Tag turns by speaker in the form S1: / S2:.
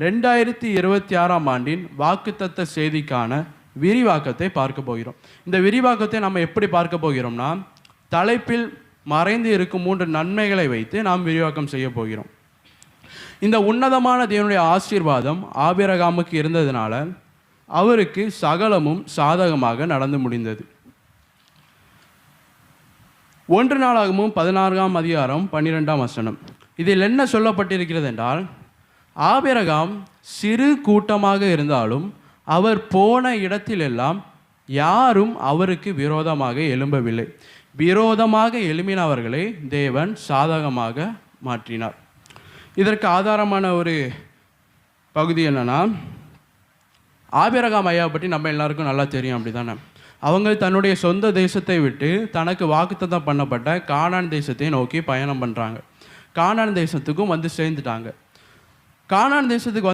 S1: 2026ஆம் ஆண்டின் வாக்குத்தத்த செய்திக்கான விரிவாக்கத்தை பார்க்க போகிறோம். இந்த விரிவாக்கத்தை நம்ம எப்படி பார்க்க போகிறோம்னா, தலைப்பில் மறைந்து இருக்கும் 3 நன்மைகளை வைத்து நாம் விரிவாக்கம் செய்ய போகிறோம். இந்த உன்னதமான தேவனுடைய ஆசீர்வாதம் ஆபிரகாமுக்கு இருந்ததுனால அவருக்கு சகலமும் சாதகமாக நடந்து முடிந்தது. 1 நாளாகமும் 16ஆம் அதிகாரம் 12ஆம் வசனம். இதில் என்ன சொல்லப்பட்டிருக்கிறது என்றால், ஆபிரகாம் சிறு கூட்டமாக இருந்தாலும் அவர் போன இடத்திலெல்லாம் யாரும் அவருக்கு விரோதமாக எழும்பவில்லை. விரோதமாக எழும்பினவர்களை தேவன் சாதகமாக மாற்றினார். இதற்கு ஆதாரமான ஒரு பகுதி என்னன்னா, ஆபிரகாம் ஐயா பற்றி நம்ம எல்லாருக்கும் நல்லா தெரியும், அப்படி தானே? அவங்க தன்னுடைய சொந்த தேசத்தை விட்டு தனக்கு வாக்குத்தத்தம் பண்ணப்பட்ட கானான் தேசத்தை நோக்கி பயணம் பண்ணுறாங்க. கானான் தேசத்துக்கும் வந்து சேர்ந்துட்டாங்க. கானான் தேசத்துக்கு